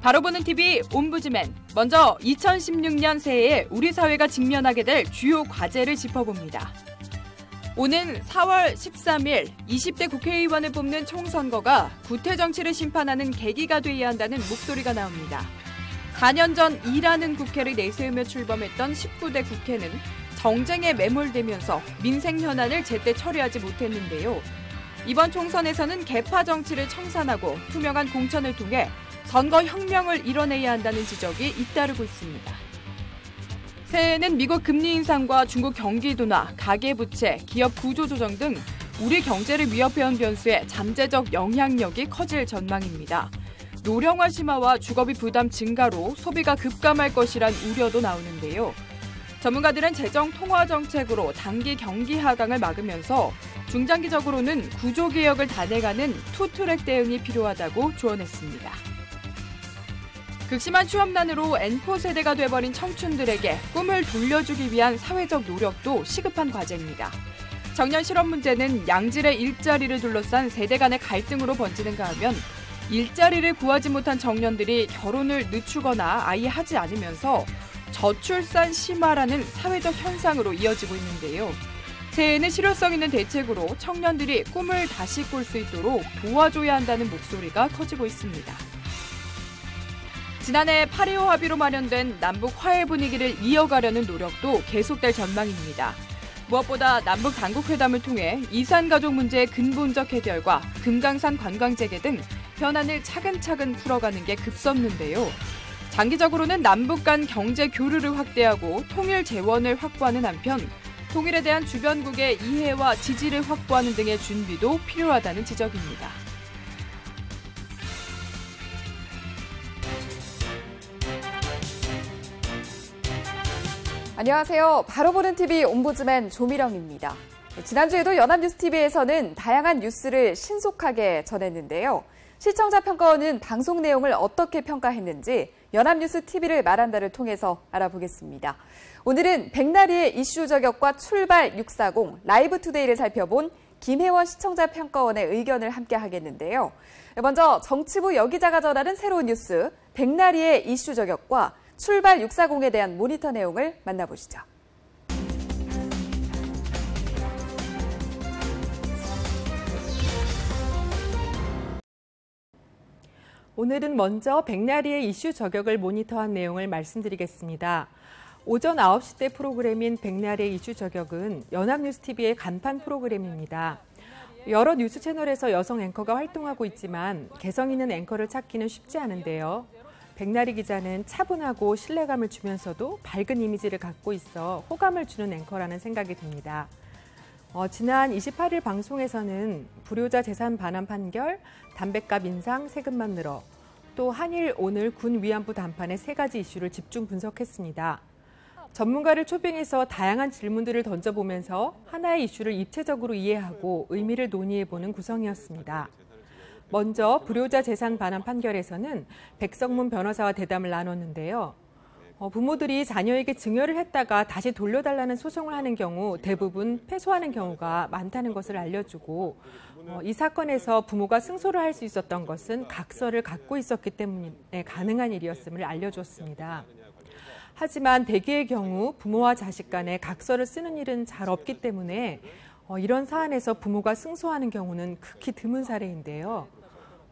바로 보는 TV 옴부즈맨. 먼저 2016년 새해에 우리 사회가 직면하게 될 주요 과제를 짚어봅니다. 오는 4월 13일 20대 국회의원을 뽑는 총선거가 구태 정치를 심판하는 계기가 돼야 한다는 목소리가 나옵니다. 4년 전 일하는 국회를 내세우며 출범했던 19대 국회는 정쟁에 매몰되면서 민생 현안을 제때 처리하지 못했는데요. 이번 총선에서는 계파 정치를 청산하고 투명한 공천을 통해 선거 혁명을 이뤄내야 한다는 지적이 잇따르고 있습니다. 새해에는 미국 금리 인상과 중국 경기 둔화, 가계부채, 기업 구조 조정 등 우리 경제를 위협해온 변수에 잠재적 영향력이 커질 전망입니다. 노령화 심화와 주거비 부담 증가로 소비가 급감할 것이란 우려도 나오는데요. 전문가들은 재정 통화 정책으로 단기 경기 하강을 막으면서 중장기적으로는 구조개혁을 단행하는 투트랙 대응이 필요하다고 조언했습니다. 극심한 취업난으로 N포 세대가 돼버린 청춘들에게 꿈을 돌려주기 위한 사회적 노력도 시급한 과제입니다. 청년 실업 문제는 양질의 일자리를 둘러싼 세대 간의 갈등으로 번지는가 하면 일자리를 구하지 못한 청년들이 결혼을 늦추거나 아예 하지 않으면서 저출산 심화라는 사회적 현상으로 이어지고 있는데요. 새해에는 실효성 있는 대책으로 청년들이 꿈을 다시 꿀 수 있도록 도와줘야 한다는 목소리가 커지고 있습니다. 지난해 8.25 합의로 마련된 남북 화해 분위기를 이어가려는 노력도 계속될 전망입니다. 무엇보다 남북 당국회담을 통해 이산가족 문제의 근본적 해결과 금강산 관광재개 등 현안을 차근차근 풀어가는 게 급선무인데요. 장기적으로는 남북 간 경제 교류를 확대하고 통일 재원을 확보하는 한편 통일에 대한 주변국의 이해와 지지를 확보하는 등의 준비도 필요하다는 지적입니다. 안녕하세요. 바로 보는 TV 옴부즈맨 조미령입니다. 지난주에도 연합뉴스TV에서는 다양한 뉴스를 신속하게 전했는데요. 시청자 평가원은 방송 내용을 어떻게 평가했는지 연합뉴스TV를 말한다를 통해서 알아보겠습니다. 오늘은 백나리의 이슈 저격과 출발 640 라이브투데이를 살펴본 김혜원 시청자 평가원의 의견을 함께 하겠는데요. 먼저 정치부 여기자가 전하는 새로운 뉴스 백나리의 이슈 저격과 출발 640에 대한 모니터 내용을 만나보시죠. 오늘은 먼저 백나리의 이슈 저격을 모니터한 내용을 말씀드리겠습니다. 오전 9시 때 프로그램인 백나리의 이슈 저격은 연합뉴스TV의 간판 프로그램입니다. 여러 뉴스 채널에서 여성 앵커가 활동하고 있지만 개성 있는 앵커를 찾기는 쉽지 않은데요. 백나리 기자는 차분하고 신뢰감을 주면서도 밝은 이미지를 갖고 있어 호감을 주는 앵커라는 생각이 듭니다. 지난 28일 방송에서는 불효자 재산 반환 판결, 담뱃값 인상, 세금만 늘어, 또 한일 오늘 군 위안부 담판의 3가지 이슈를 집중 분석했습니다. 전문가를 초빙해서 다양한 질문들을 던져보면서 하나의 이슈를 입체적으로 이해하고 의미를 논의해보는 구성이었습니다. 먼저 불효자 재산 반환 판결에서는 백성문 변호사와 대담을 나눴는데요. 부모들이 자녀에게 증여를 했다가 다시 돌려달라는 소송을 하는 경우 대부분 패소하는 경우가 많다는 것을 알려주고 이 사건에서 부모가 승소를 할 수 있었던 것은 각서를 갖고 있었기 때문에 가능한 일이었음을 알려줬습니다. 하지만 대개의 경우 부모와 자식 간에 각서를 쓰는 일은 잘 없기 때문에 이런 사안에서 부모가 승소하는 경우는 극히 드문 사례인데요.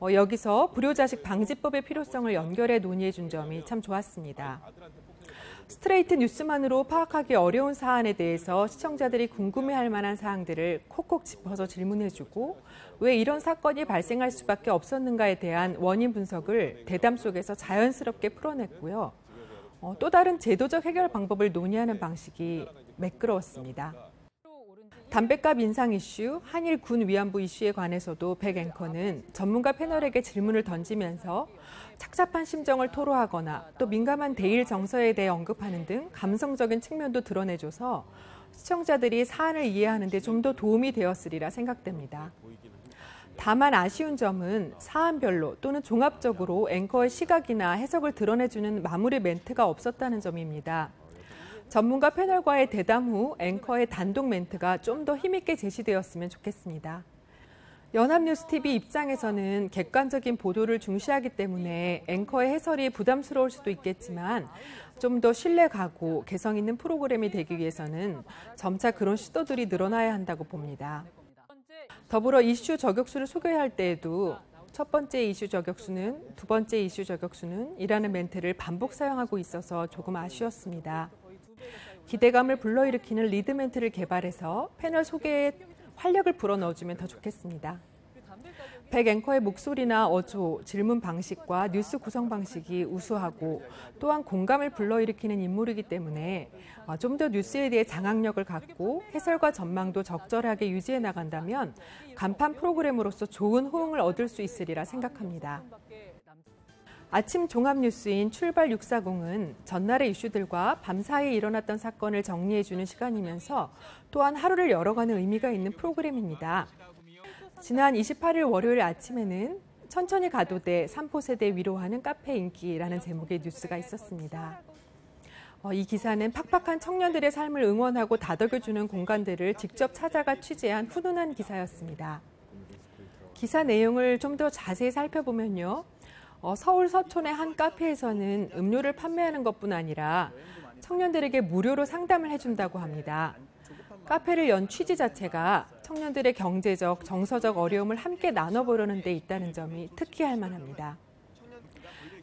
여기서 불효자식 방지법의 필요성을 연결해 논의해 준 점이 참 좋았습니다. 스트레이트 뉴스만으로 파악하기 어려운 사안에 대해서 시청자들이 궁금해할 만한 사항들을 콕콕 짚어서 질문해주고 왜 이런 사건이 발생할 수밖에 없었는가에 대한 원인 분석을 대담 속에서 자연스럽게 풀어냈고요. 또 다른 제도적 해결 방법을 논의하는 방식이 매끄러웠습니다. 담뱃값 인상 이슈, 한일 군 위안부 이슈에 관해서도 백 앵커는 전문가 패널에게 질문을 던지면서 착잡한 심정을 토로하거나 또 민감한 대일 정서에 대해 언급하는 등 감성적인 측면도 드러내줘서 시청자들이 사안을 이해하는 데 좀 더 도움이 되었으리라 생각됩니다. 다만 아쉬운 점은 사안별로 또는 종합적으로 앵커의 시각이나 해석을 드러내주는 마무리 멘트가 없었다는 점입니다. 전문가 패널과의 대담 후 앵커의 단독 멘트가 좀 더 힘있게 제시되었으면 좋겠습니다. 연합뉴스TV 입장에서는 객관적인 보도를 중시하기 때문에 앵커의 해설이 부담스러울 수도 있겠지만 좀 더 신뢰가고 개성 있는 프로그램이 되기 위해서는 점차 그런 시도들이 늘어나야 한다고 봅니다. 더불어 이슈 저격수를 소개할 때에도 첫 번째 이슈 저격수는, 두 번째 이슈 저격수는 이라는 멘트를 반복 사용하고 있어서 조금 아쉬웠습니다. 기대감을 불러일으키는 리드 멘트를 개발해서 패널 소개에 활력을 불어넣어주면 더 좋겠습니다. 백 앵커의 목소리나 어조, 질문 방식과 뉴스 구성 방식이 우수하고 또한 공감을 불러일으키는 인물이기 때문에 좀 더 뉴스에 대해 장악력을 갖고 해설과 전망도 적절하게 유지해 나간다면 간판 프로그램으로서 좋은 호응을 얻을 수 있으리라 생각합니다. 아침 종합 뉴스인 출발 640은 전날의 이슈들과 밤사이에 일어났던 사건을 정리해주는 시간이면서 또한 하루를 열어가는 의미가 있는 프로그램입니다. 지난 28일 월요일 아침에는 천천히 가도 돼 3포 세대 위로하는 카페 인기라는 제목의 뉴스가 있었습니다. 이 기사는 팍팍한 청년들의 삶을 응원하고 다독여주는 공간들을 직접 찾아가 취재한 훈훈한 기사였습니다. 기사 내용을 좀 더 자세히 살펴보면요. 서울 서촌의 한 카페에서는 음료를 판매하는 것뿐 아니라 청년들에게 무료로 상담을 해준다고 합니다. 카페를 연 취지 자체가 청년들의 경제적, 정서적 어려움을 함께 나눠보려는 데 있다는 점이 특히할 만합니다.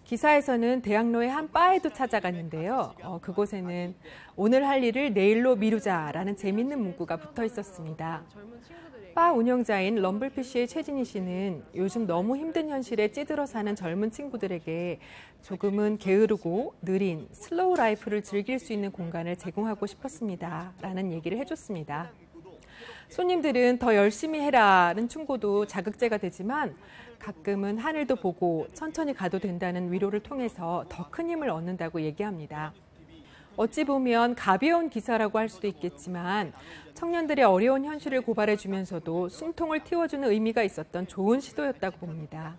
기사에서는 대학로의 한 바에도 찾아갔는데요. 그곳에는 오늘 할 일을 내일로 미루자라는 재밌는 문구가 붙어 있었습니다. 바 운영자인 럼블피쉬의 최진희 씨는 요즘 너무 힘든 현실에 찌들어 사는 젊은 친구들에게 조금은 게으르고 느린 슬로우 라이프를 즐길 수 있는 공간을 제공하고 싶었습니다. 라는 얘기를 해줬습니다. 손님들은 더 열심히 해라는 충고도 자극제가 되지만 가끔은 하늘도 보고 천천히 가도 된다는 위로를 통해서 더 큰 힘을 얻는다고 얘기합니다. 어찌 보면 가벼운 기사라고 할 수도 있겠지만 청년들의 어려운 현실을 고발해주면서도 숨통을 틔워주는 의미가 있었던 좋은 시도였다고 봅니다.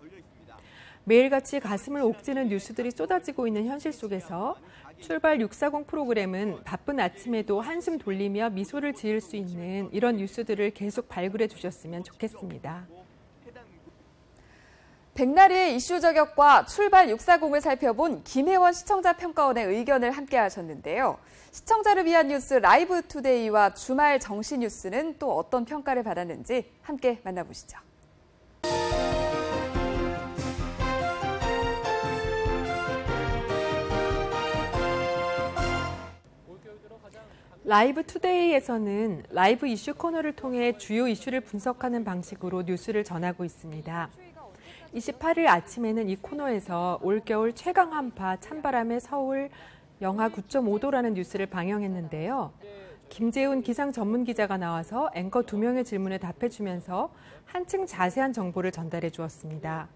매일같이 가슴을 옥죄는 뉴스들이 쏟아지고 있는 현실 속에서 출발 640 프로그램은 바쁜 아침에도 한숨 돌리며 미소를 지을 수 있는 이런 뉴스들을 계속 발굴해 주셨으면 좋겠습니다. 백나리의 이슈 저격과 출발 640을 살펴본 김혜원 시청자 평가원의 의견을 함께 하셨는데요. 시청자를 위한 뉴스 라이브 투데이와 주말 정시 뉴스는 또 어떤 평가를 받았는지 함께 만나보시죠. 라이브 투데이에서는 라이브 이슈 코너를 통해 주요 이슈를 분석하는 방식으로 뉴스를 전하고 있습니다. 28일 아침에는 이 코너에서 올겨울 최강 한파 찬바람에 서울 영하 9.5도라는 뉴스를 방영했는데요. 김재훈 기상 전문 기자가 나와서 앵커 2명의 질문에 답해주면서 한층 자세한 정보를 전달해 주었습니다.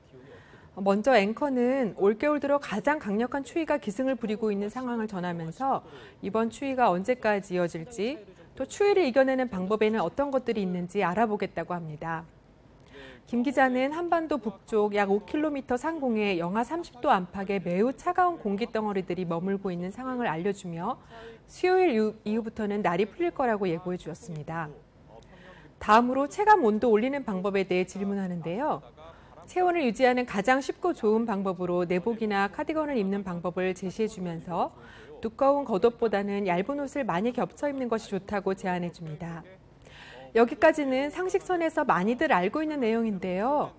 먼저 앵커는 올겨울 들어 가장 강력한 추위가 기승을 부리고 있는 상황을 전하면서 이번 추위가 언제까지 이어질지 또 추위를 이겨내는 방법에는 어떤 것들이 있는지 알아보겠다고 합니다. 김 기자는 한반도 북쪽 약 5km 상공에 영하 30도 안팎의 매우 차가운 공기덩어리들이 머물고 있는 상황을 알려주며 수요일 이후부터는 날이 풀릴 거라고 예고해 주었습니다. 다음으로 체감 온도 올리는 방법에 대해 질문하는데요. 체온을 유지하는 가장 쉽고 좋은 방법으로 내복이나 카디건을 입는 방법을 제시해 주면서 두꺼운 겉옷보다는 얇은 옷을 많이 겹쳐 입는 것이 좋다고 제안해 줍니다. 여기까지는 상식선에서 많이들 알고 있는 내용인데요.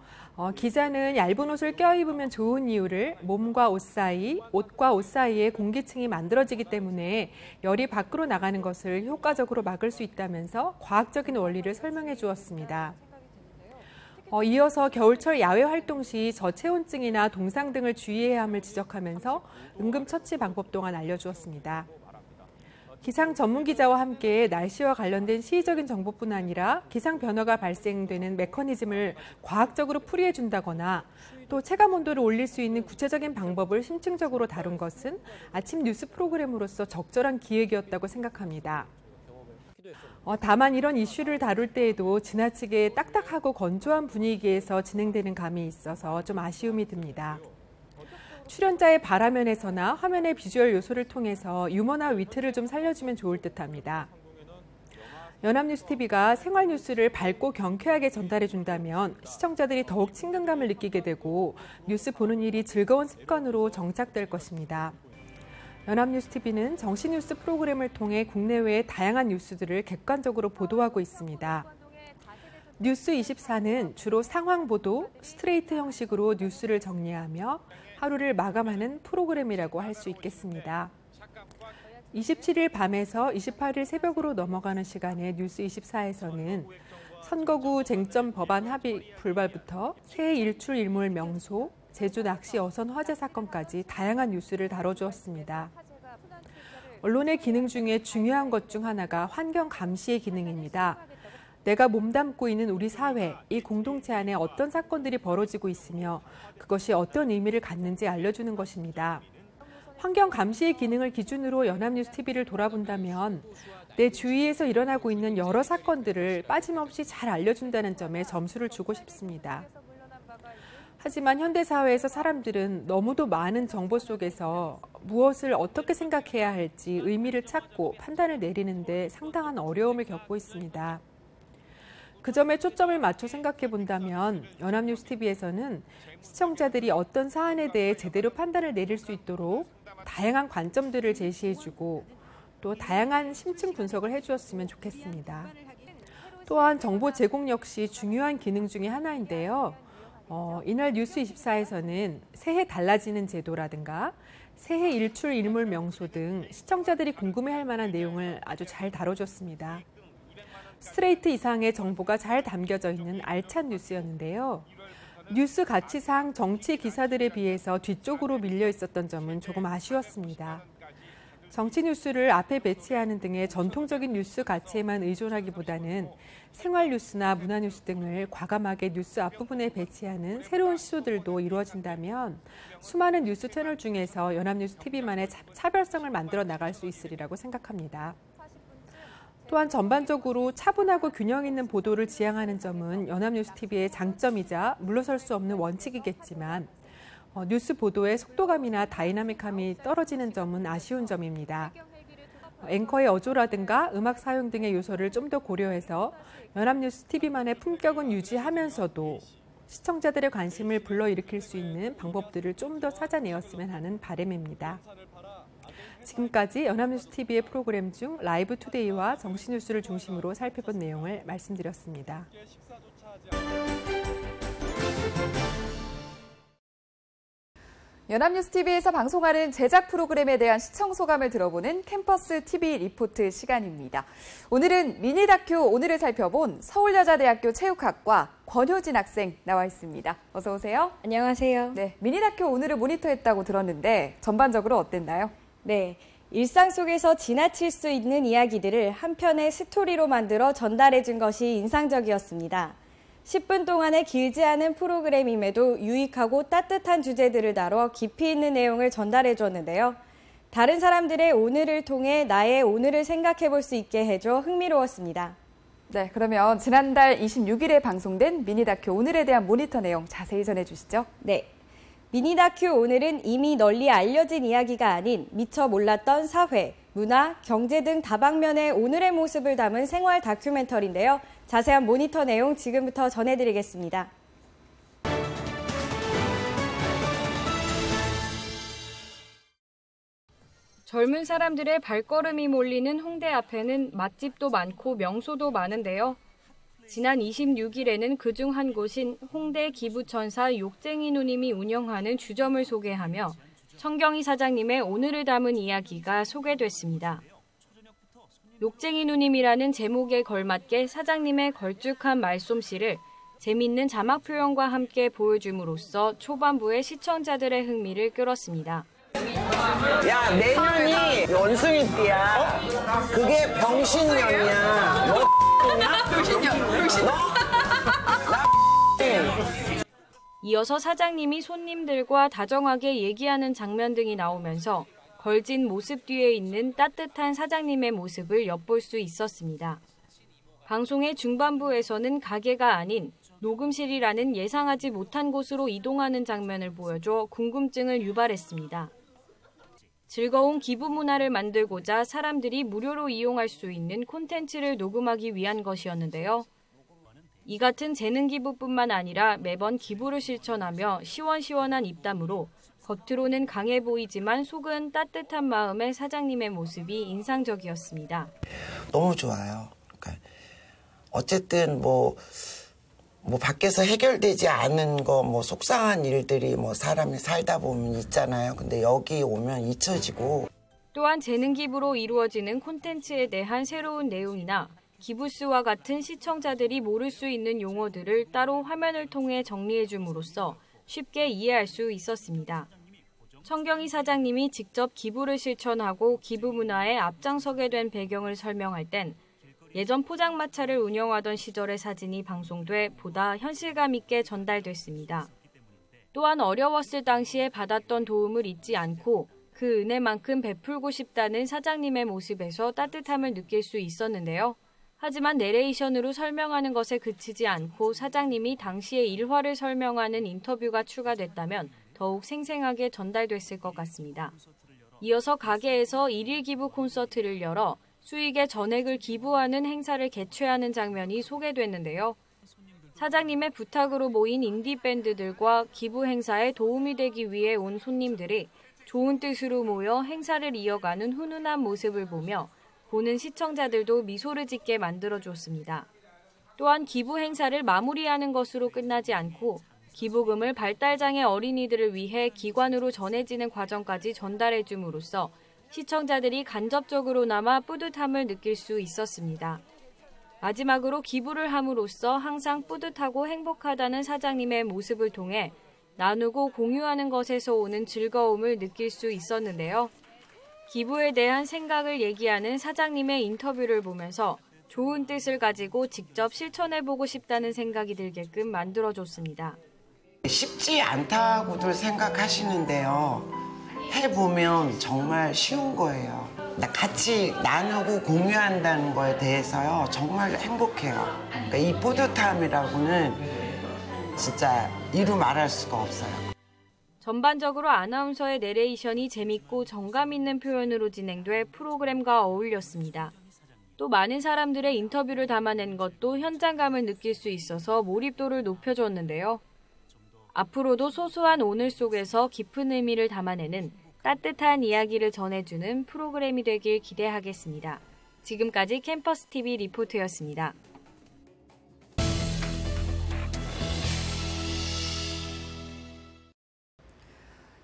기자는 얇은 옷을 껴입으면 좋은 이유를 몸과 옷 사이, 옷과 옷 사이에 공기층이 만들어지기 때문에 열이 밖으로 나가는 것을 효과적으로 막을 수 있다면서 과학적인 원리를 설명해 주었습니다. 이어서 겨울철 야외 활동 시 저체온증이나 동상 등을 주의해야 함을 지적하면서 응급처치 방법 또한 알려주었습니다. 기상 전문 기자와 함께 날씨와 관련된 시의적인 정보뿐 아니라 기상 변화가 발생되는 메커니즘을 과학적으로 풀이해 준다거나 또 체감 온도를 올릴 수 있는 구체적인 방법을 심층적으로 다룬 것은 아침 뉴스 프로그램으로서 적절한 기획이었다고 생각합니다. 다만 이런 이슈를 다룰 때에도 지나치게 딱딱하고 건조한 분위기에서 진행되는 감이 있어서 좀 아쉬움이 듭니다. 출연자의 발화면에서나 화면의 비주얼 요소를 통해서 유머나 위트를 좀 살려주면 좋을 듯합니다. 연합뉴스TV가 생활 뉴스를 밝고 경쾌하게 전달해준다면 시청자들이 더욱 친근감을 느끼게 되고 뉴스 보는 일이 즐거운 습관으로 정착될 것입니다. 연합뉴스TV는 정시뉴스 프로그램을 통해 국내외의 다양한 뉴스들을 객관적으로 보도하고 있습니다. 뉴스24는 주로 상황 보도, 스트레이트 형식으로 뉴스를 정리하며 하루를 마감하는 프로그램이라고 할 수 있겠습니다. 27일 밤에서 28일 새벽으로 넘어가는 시간에 뉴스24에서는 선거구 쟁점 법안 합의 불발부터 새해 일출 일몰 명소, 제주 낚시 어선 화재 사건까지 다양한 뉴스를 다뤄주었습니다. 언론의 기능 중에 중요한 것 중 하나가 환경 감시의 기능입니다. 내가 몸담고 있는 우리 사회, 이 공동체 안에 어떤 사건들이 벌어지고 있으며 그것이 어떤 의미를 갖는지 알려주는 것입니다. 환경 감시의 기능을 기준으로 연합뉴스TV를 돌아본다면 내 주위에서 일어나고 있는 여러 사건들을 빠짐없이 잘 알려준다는 점에 점수를 주고 싶습니다. 하지만 현대사회에서 사람들은 너무도 많은 정보 속에서 무엇을 어떻게 생각해야 할지 의미를 찾고 판단을 내리는데 상당한 어려움을 겪고 있습니다. 그 점에 초점을 맞춰 생각해 본다면 연합뉴스TV에서는 시청자들이 어떤 사안에 대해 제대로 판단을 내릴 수 있도록 다양한 관점들을 제시해주고 또 다양한 심층 분석을 해주었으면 좋겠습니다. 또한 정보 제공 역시 중요한 기능 중에 하나인데요. 이날 뉴스24에서는 새해 달라지는 제도라든가 새해 일출 일몰 명소 등 시청자들이 궁금해할 만한 내용을 아주 잘 다뤄줬습니다. 스트레이트 이상의 정보가 잘 담겨져 있는 알찬 뉴스였는데요. 뉴스 가치상 정치 기사들에 비해서 뒤쪽으로 밀려 있었던 점은 조금 아쉬웠습니다. 정치 뉴스를 앞에 배치하는 등의 전통적인 뉴스 가치에만 의존하기보다는 생활 뉴스나 문화 뉴스 등을 과감하게 뉴스 앞부분에 배치하는 새로운 시도들도 이루어진다면 수많은 뉴스 채널 중에서 연합뉴스TV만의 차별성을 만들어 나갈 수 있으리라고 생각합니다. 또한 전반적으로 차분하고 균형 있는 보도를 지향하는 점은 연합뉴스TV의 장점이자 물러설 수 없는 원칙이겠지만 뉴스 보도의 속도감이나 다이나믹함이 떨어지는 점은 아쉬운 점입니다. 앵커의 어조라든가 음악 사용 등의 요소를 좀 더 고려해서 연합뉴스TV만의 품격은 유지하면서도 시청자들의 관심을 불러일으킬 수 있는 방법들을 좀 더 찾아내었으면 하는 바람입니다. 지금까지 연합뉴스TV의 프로그램 중 라이브 투데이와 정시뉴스를 중심으로 살펴본 내용을 말씀드렸습니다. 연합뉴스TV에서 방송하는 제작 프로그램에 대한 시청 소감을 들어보는 캠퍼스 TV 리포트 시간입니다. 오늘은 미니 다큐 오늘을 살펴본 서울여자대학교 체육학과 권효진 학생 나와 있습니다. 어서 오세요. 안녕하세요. 네, 미니 다큐 오늘을 모니터했다고 들었는데 전반적으로 어땠나요? 네, 일상 속에서 지나칠 수 있는 이야기들을 한 편의 스토리로 만들어 전달해준 것이 인상적이었습니다. 10분 동안의 길지 않은 프로그램임에도 유익하고 따뜻한 주제들을 다뤄 깊이 있는 내용을 전달해줬는데요. 다른 사람들의 오늘을 통해 나의 오늘을 생각해볼 수 있게 해줘 흥미로웠습니다. 네, 그러면 지난달 26일에 방송된 미니 다큐 오늘에 대한 모니터 내용 자세히 전해주시죠. 네. 미니 다큐 오늘은 이미 널리 알려진 이야기가 아닌 미처 몰랐던 사회, 문화, 경제 등 다방면의 오늘의 모습을 담은 생활 다큐멘터리인데요. 자세한 모니터 내용 지금부터 전해드리겠습니다. 젊은 사람들의 발걸음이 몰리는 홍대 앞에는 맛집도 많고 명소도 많은데요. 지난 26일에는 그중 한 곳인 홍대 기부천사 욕쟁이 누님이 운영하는 주점을 소개하며 청경희 사장님의 오늘을 담은 이야기가 소개됐습니다. 욕쟁이 누님이라는 제목에 걸맞게 사장님의 걸쭉한 말솜씨를 재밌는 자막 표현과 함께 보여줌으로써 초반부에 시청자들의 흥미를 끌었습니다. 야, 내년이 원숭이띠야. 그게 병신년이야. 너 병신년. 이어서 사장님이 손님들과 다정하게 얘기하는 장면 등이 나오면서 걸진 모습 뒤에 있는 따뜻한 사장님의 모습을 엿볼 수 있었습니다. 방송의 중반부에서는 가게가 아닌 녹음실이라는 예상하지 못한 곳으로 이동하는 장면을 보여줘 궁금증을 유발했습니다. 즐거운 기부 문화를 만들고자 사람들이 무료로 이용할 수 있는 콘텐츠를 녹음하기 위한 것이었는데요. 이 같은 재능 기부뿐만 아니라 매번 기부를 실천하며 시원시원한 입담으로 겉으로는 강해 보이지만 속은 따뜻한 마음의 사장님의 모습이 인상적이었습니다. 너무 좋아요. 그러니까 어쨌든 뭐 밖에서 해결되지 않은 거 뭐 속상한 일들이 뭐 사람이 살다 보면 있잖아요. 근데 여기 오면 잊혀지고. 또한 재능 기부로 이루어지는 콘텐츠에 대한 새로운 내용이나 기부스와 같은 시청자들이 모를 수 있는 용어들을 따로 화면을 통해 정리해 줌으로써 쉽게 이해할 수 있었습니다. 청경희 사장님이 직접 기부를 실천하고 기부 문화에 앞장서게 된 배경을 설명할 땐 예전 포장마차를 운영하던 시절의 사진이 방송돼 보다 현실감 있게 전달됐습니다. 또한 어려웠을 당시에 받았던 도움을 잊지 않고 그 은혜만큼 베풀고 싶다는 사장님의 모습에서 따뜻함을 느낄 수 있었는데요. 하지만 내레이션으로 설명하는 것에 그치지 않고 사장님이 당시의 일화를 설명하는 인터뷰가 추가됐다면 더욱 생생하게 전달됐을 것 같습니다. 이어서 가게에서 일일 기부 콘서트를 열어 수익의 전액을 기부하는 행사를 개최하는 장면이 소개됐는데요. 사장님의 부탁으로 모인 인디밴드들과 기부 행사에 도움이 되기 위해 온 손님들이 좋은 뜻으로 모여 행사를 이어가는 훈훈한 모습을 보며 보는 시청자들도 미소를 짓게 만들어줬습니다. 또한 기부 행사를 마무리하는 것으로 끝나지 않고 기부금을 발달장애 어린이들을 위해 기관으로 전해지는 과정까지 전달해 줌으로써 시청자들이 간접적으로나마 뿌듯함을 느낄 수 있었습니다. 마지막으로 기부를 함으로써 항상 뿌듯하고 행복하다는 사장님의 모습을 통해 나누고 공유하는 것에서 오는 즐거움을 느낄 수 있었는데요. 기부에 대한 생각을 얘기하는 사장님의 인터뷰를 보면서 좋은 뜻을 가지고 직접 실천해보고 싶다는 생각이 들게끔 만들어줬습니다. 쉽지 않다고들 생각하시는데요. 해보면 정말 쉬운 거예요. 같이 나누고 공유한다는 거에 대해서요. 정말 행복해요. 그러니까 이 뿌듯함이라고는 진짜 이루 말할 수가 없어요. 전반적으로 아나운서의 내레이션이 재밌고 정감 있는 표현으로 진행돼 프로그램과 어울렸습니다. 또 많은 사람들의 인터뷰를 담아낸 것도 현장감을 느낄 수 있어서 몰입도를 높여줬는데요. 앞으로도 소소한 오늘 속에서 깊은 의미를 담아내는 따뜻한 이야기를 전해주는 프로그램이 되길 기대하겠습니다. 지금까지 캠퍼스TV 리포트였습니다.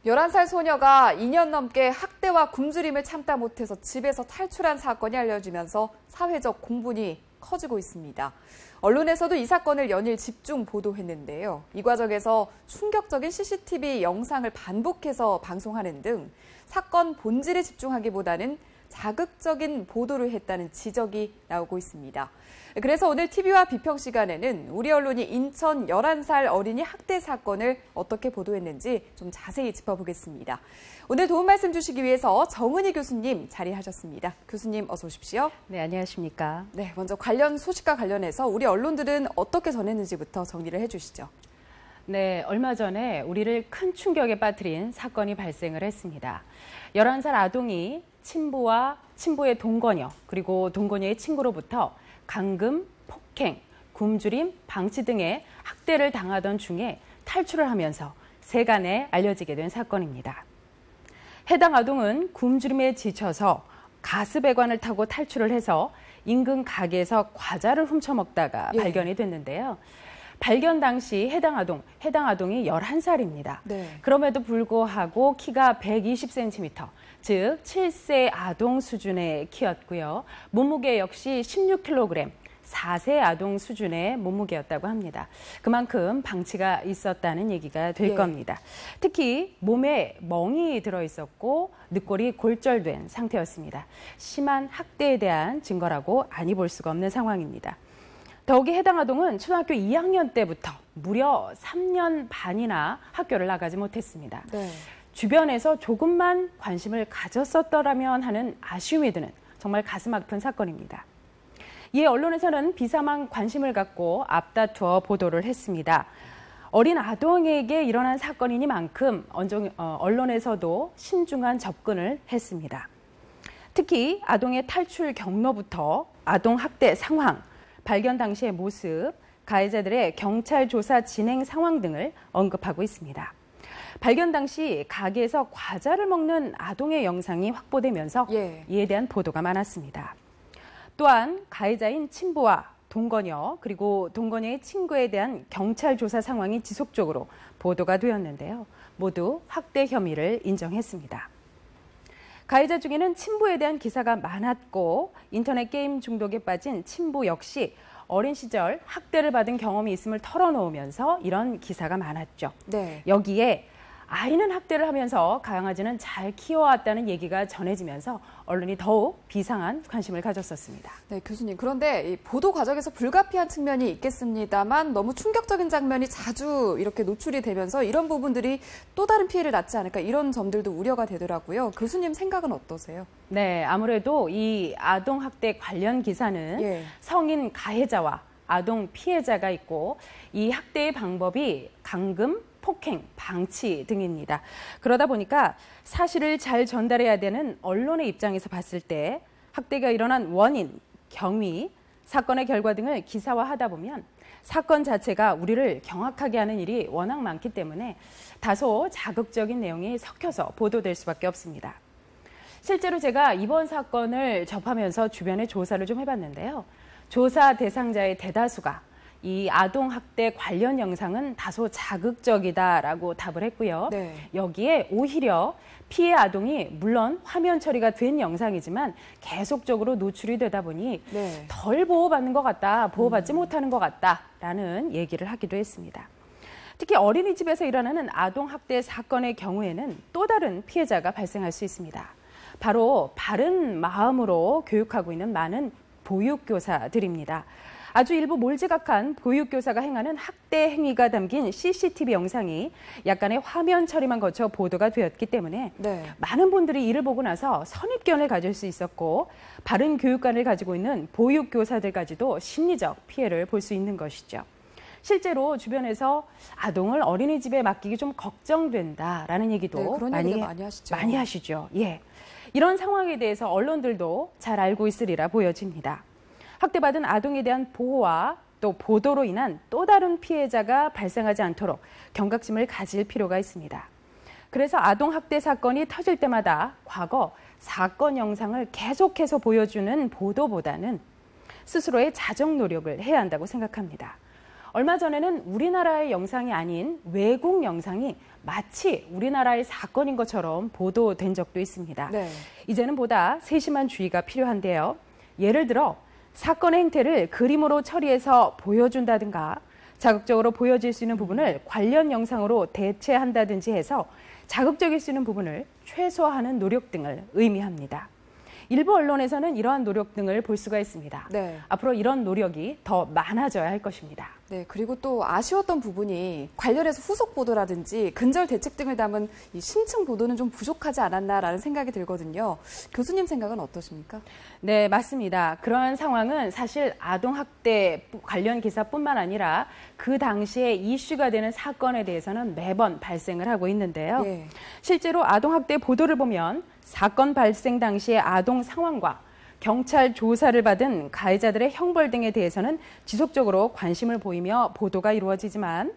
11살 소녀가 2년 넘게 학대와 굶주림을 참다 못해서 집에서 탈출한 사건이 알려지면서 사회적 공분이 커지고 있습니다. 언론에서도 이 사건을 연일 집중 보도했는데요. 이 과정에서 충격적인 CCTV 영상을 반복해서 방송하는 등 사건 본질에 집중하기보다는 자극적인 보도를 했다는 지적이 나오고 있습니다. 그래서 오늘 TV와 비평 시간에는 우리 언론이 인천 11살 어린이 학대 사건을 어떻게 보도했는지 좀 자세히 짚어보겠습니다. 오늘 도움 말씀 주시기 위해서 정은희 교수님 자리하셨습니다. 교수님 어서 오십시오. 네, 안녕하십니까. 네, 먼저 관련 소식과 관련해서 우리 언론들은 어떻게 전했는지부터 정리를 해주시죠. 네, 얼마 전에 우리를 큰 충격에 빠뜨린 사건이 발생을 했습니다. 11살 아동이 친부의 동거녀 그리고 동거녀의 친구로부터 감금, 폭행, 굶주림, 방치 등의 학대를 당하던 중에 탈출을 하면서 세간에 알려지게 된 사건입니다. 해당 아동은 굶주림에 지쳐서 가스배관을 타고 탈출을 해서 인근 가게에서 과자를 훔쳐먹다가 발견이 됐는데요. 발견 당시 해당 아동이 11살입니다. 네. 그럼에도 불구하고 키가 120cm, 즉 7세 아동 수준의 키였고요. 몸무게 역시 16kg, 4세 아동 수준의 몸무게였다고 합니다. 그만큼 방치가 있었다는 얘기가 될 겁니다. 특히 몸에 멍이 들어있었고 늑골이 골절된 상태였습니다. 심한 학대에 대한 증거라고 아니 볼 수가 없는 상황입니다. 더욱이 해당 아동은 초등학교 2학년 때부터 무려 3년 반이나 학교를 나가지 못했습니다. 네. 주변에서 조금만 관심을 가졌었더라면 하는 아쉬움이 드는 정말 가슴 아픈 사건입니다. 이에 언론에서는 비사만 관심을 갖고 앞다투어 보도를 했습니다. 어린 아동에게 일어난 사건이니만큼 언론에서도 신중한 접근을 했습니다. 특히 아동의 탈출 경로부터 아동 학대 상황, 발견 당시의 모습, 가해자들의 경찰 조사 진행 상황 등을 언급하고 있습니다. 발견 당시 가게에서 과자를 먹는 아동의 영상이 확보되면서 이에 대한 보도가 많았습니다. 또한 가해자인 친부와 동거녀 그리고 동거녀의 친구에 대한 경찰 조사 상황이 지속적으로 보도가 되었는데요. 모두 학대 혐의를 인정했습니다. 가해자 중에는 친부에 대한 기사가 많았고 인터넷 게임 중독에 빠진 친부 역시 어린 시절 학대를 받은 경험이 있음을 털어놓으면서 이런 기사가 많았죠. 네. 여기에 아이는 학대를 하면서 강아지는 잘 키워왔다는 얘기가 전해지면서 언론이 더욱 비상한 관심을 가졌었습니다. 네, 교수님. 그런데 이 보도 과정에서 불가피한 측면이 있겠습니다만 너무 충격적인 장면이 자주 이렇게 노출이 되면서 이런 부분들이 또 다른 피해를 낳지 않을까 이런 점들도 우려가 되더라고요. 교수님 생각은 어떠세요? 네, 아무래도 이 아동 학대 관련 기사는 성인 가해자와 아동 피해자가 있고 이 학대의 방법이 감금, 폭행, 방치 등입니다. 그러다 보니까 사실을 잘 전달해야 되는 언론의 입장에서 봤을 때 학대가 일어난 원인, 경위, 사건의 결과 등을 기사화하다 보면 사건 자체가 우리를 경악하게 하는 일이 워낙 많기 때문에 다소 자극적인 내용이 섞여서 보도될 수밖에 없습니다. 실제로 제가 이번 사건을 접하면서 주변에 조사를 좀 해봤는데요. 조사 대상자의 대다수가 이 아동학대 관련 영상은 다소 자극적이다라고 답을 했고요. 여기에 오히려 피해 아동이 물론 화면 처리가 된 영상이지만 계속적으로 노출이 되다 보니 덜 보호받는 것 같다, 보호받지 못하는 것 같다라는 얘기를 하기도 했습니다. 특히 어린이집에서 일어나는 아동학대 사건의 경우에는 또 다른 피해자가 발생할 수 있습니다. 바로 바른 마음으로 교육하고 있는 많은 보육교사들입니다. 아주 일부 몰지각한 보육교사가 행하는 학대 행위가 담긴 CCTV 영상이 약간의 화면 처리만 거쳐 보도가 되었기 때문에 많은 분들이 이를 보고 나서 선입견을 가질 수 있었고 바른 교육관을 가지고 있는 보육교사들까지도 심리적 피해를 볼 수 있는 것이죠. 실제로 주변에서 아동을 어린이집에 맡기기 좀 걱정된다라는 얘기도 그런 얘기도 많이 하시죠. 많이 하시죠. 이런 상황에 대해서 언론들도 잘 알고 있으리라 보여집니다. 학대받은 아동에 대한 보호와 또 보도로 인한 또 다른 피해자가 발생하지 않도록 경각심을 가질 필요가 있습니다. 그래서 아동학대 사건이 터질 때마다 과거 사건 영상을 계속해서 보여주는 보도보다는 스스로의 자정 노력을 해야 한다고 생각합니다. 얼마 전에는 우리나라의 영상이 아닌 외국 영상이 마치 우리나라의 사건인 것처럼 보도된 적도 있습니다. 이제는 보다 세심한 주의가 필요한데요. 예를 들어 사건의 행태를 그림으로 처리해서 보여준다든가 자극적으로 보여질 수 있는 부분을 관련 영상으로 대체한다든지 해서 자극적일 수 있는 부분을 최소화하는 노력 등을 의미합니다. 일부 언론에서는 이러한 노력 등을 볼 수가 있습니다. 앞으로 이런 노력이 더 많아져야 할 것입니다. 그리고 또 아쉬웠던 부분이 관련해서 후속 보도라든지 근절 대책 등을 담은 이 심층 보도는 좀 부족하지 않았나라는 생각이 들거든요. 교수님 생각은 어떠십니까? 네, 맞습니다. 그러한 상황은 사실 아동학대 관련 기사뿐만 아니라 그 당시에 이슈가 되는 사건에 대해서는 매번 발생을 하고 있는데요. 실제로 아동학대 보도를 보면 사건 발생 당시의 아동 상황과 경찰 조사를 받은 가해자들의 형벌 등에 대해서는 지속적으로 관심을 보이며 보도가 이루어지지만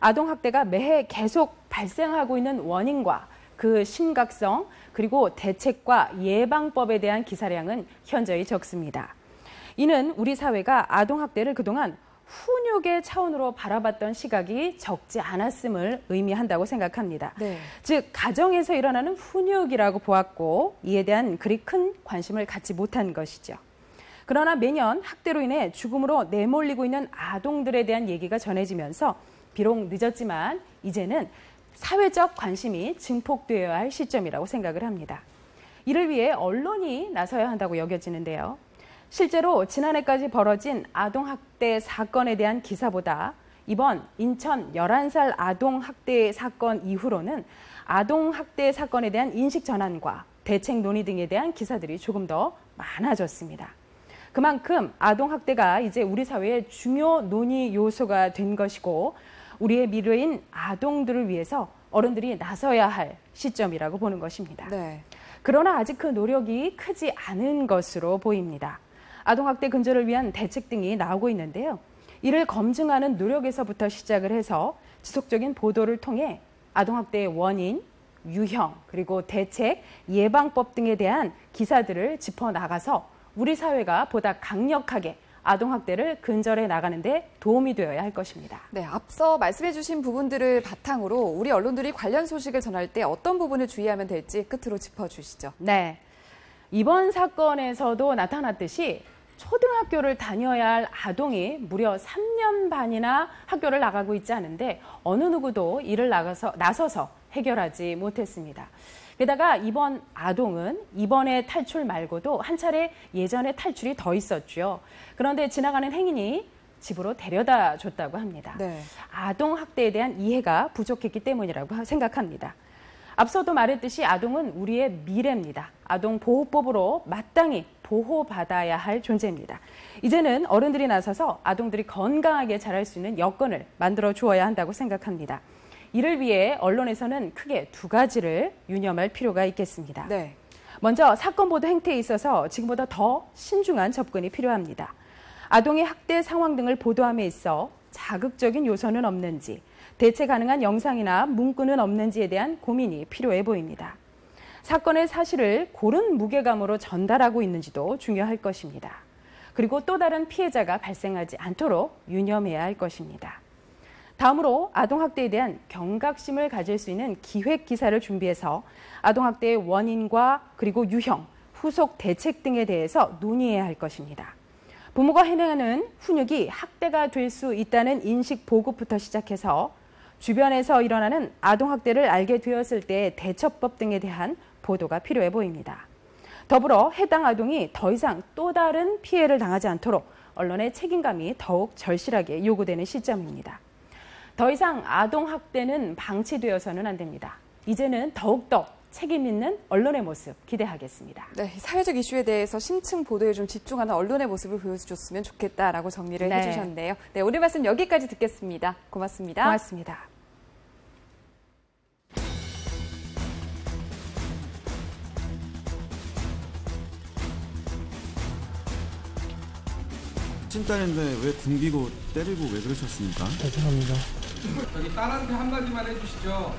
아동학대가 매해 계속 발생하고 있는 원인과 그 심각성 그리고 대책과 예방법에 대한 기사량은 현저히 적습니다. 이는 우리 사회가 아동학대를 그동안 훈육의 차원으로 바라봤던 시각이 적지 않았음을 의미한다고 생각합니다. 즉 가정에서 일어나는 훈육이라고 보았고 이에 대한 그리 큰 관심을 갖지 못한 것이죠. 그러나 매년 학대로 인해 죽음으로 내몰리고 있는 아동들에 대한 얘기가 전해지면서 비록 늦었지만 이제는 사회적 관심이 증폭되어야 할 시점이라고 생각을 합니다. 이를 위해 언론이 나서야 한다고 여겨지는데요. 실제로 지난해까지 벌어진 아동학대 사건에 대한 기사보다 이번 인천 11살 아동학대 사건 이후로는 아동학대 사건에 대한 인식 전환과 대책 논의 등에 대한 기사들이 조금 더 많아졌습니다. 그만큼 아동학대가 이제 우리 사회의 중요 논의 요소가 된 것이고 우리의 미래인 아동들을 위해서 어른들이 나서야 할 시점이라고 보는 것입니다. 네. 그러나 아직 그 노력이 크지 않은 것으로 보입니다. 아동학대 근절을 위한 대책 등이 나오고 있는데요. 이를 검증하는 노력에서부터 시작을 해서 지속적인 보도를 통해 아동학대의 원인, 유형, 그리고 대책, 예방법 등에 대한 기사들을 짚어나가서 우리 사회가 보다 강력하게 아동학대를 근절해 나가는 데 도움이 되어야 할 것입니다. 네, 앞서 말씀해 주신 부분들을 바탕으로 우리 언론들이 관련 소식을 전할 때 어떤 부분을 주의하면 될지 끝으로 짚어주시죠. 네, 이번 사건에서도 나타났듯이 초등학교를 다녀야 할 아동이 무려 3년 반이나 학교를 나가고 있지 않은데 어느 누구도 이를 나서서 해결하지 못했습니다. 게다가 이번 아동은 이번에 탈출 말고도 한 차례 예전에 탈출이 더 있었죠. 그런데 지나가는 행인이 집으로 데려다 줬다고 합니다. 네. 아동 학대에 대한 이해가 부족했기 때문이라고 생각합니다. 앞서도 말했듯이 아동은 우리의 미래입니다. 아동보호법으로 마땅히 보호받아야 할 존재입니다. 이제는 어른들이 나서서 아동들이 건강하게 자랄 수 있는 여건을 만들어 주어야 한다고 생각합니다. 이를 위해 언론에서는 크게 두 가지를 유념할 필요가 있겠습니다. 네. 먼저 사건 보도 행태에 있어서 지금보다 더 신중한 접근이 필요합니다. 아동의 학대 상황 등을 보도함에 있어 자극적인 요소는 없는지, 대체 가능한 영상이나 문구는 없는지에 대한 고민이 필요해 보입니다. 사건의 사실을 고른 무게감으로 전달하고 있는지도 중요할 것입니다. 그리고 또 다른 피해자가 발생하지 않도록 유념해야 할 것입니다. 다음으로 아동학대에 대한 경각심을 가질 수 있는 기획 기사를 준비해서 아동학대의 원인과 그리고 유형, 후속 대책 등에 대해서 논의해야 할 것입니다. 부모가 행하는 훈육이 학대가 될 수 있다는 인식 보급부터 시작해서 주변에서 일어나는 아동학대를 알게 되었을 때의 대처법 등에 대한 보도가 필요해 보입니다. 더불어 해당 아동이 더 이상 또 다른 피해를 당하지 않도록 언론의 책임감이 더욱 절실하게 요구되는 시점입니다. 더 이상 아동학대는 방치되어서는 안 됩니다. 이제는 더욱더 책임 있는 언론의 모습 기대하겠습니다. 네, 사회적 이슈에 대해서 심층 보도에 좀 집중하는 언론의 모습을 보여줬으면 좋겠다라고 정리를 해주셨네요. 네, 오늘 말씀 여기까지 듣겠습니다. 고맙습니다. 고맙습니다. 친딸인데 왜 굶기고 때리고 왜 그러셨습니까? 죄송합니다. 저기 딸한테 한마디만 해주시죠.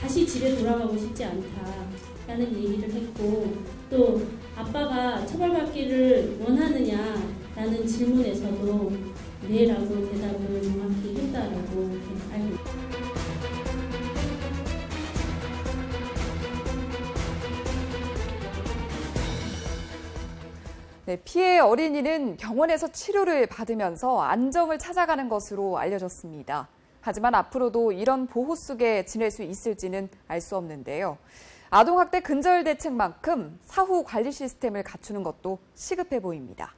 다시 집에 돌아가고 싶지 않다라는 얘기를 했고, 또 아빠가 처벌받기를 원하느냐라는 질문에서도 네라고 대답을 정확히 했다라고 알고 있습니다. 네, 피해 어린이는 병원에서 치료를 받으면서 안정을 찾아가는 것으로 알려졌습니다. 하지만 앞으로도 이런 보호 속에 지낼 수 있을지는 알 수 없는데요. 아동학대 근절 대책만큼 사후 관리 시스템을 갖추는 것도 시급해 보입니다.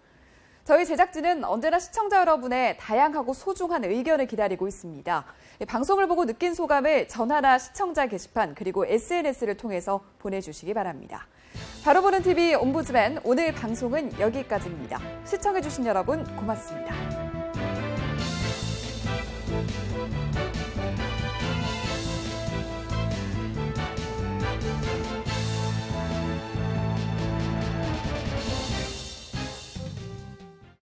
저희 제작진은 언제나 시청자 여러분의 다양하고 소중한 의견을 기다리고 있습니다. 방송을 보고 느낀 소감을 전화나 시청자 게시판 그리고 SNS를 통해서 보내주시기 바랍니다. 바로 보는 TV 옴부즈맨 오늘 방송은 여기까지입니다. 시청해주신 여러분 고맙습니다.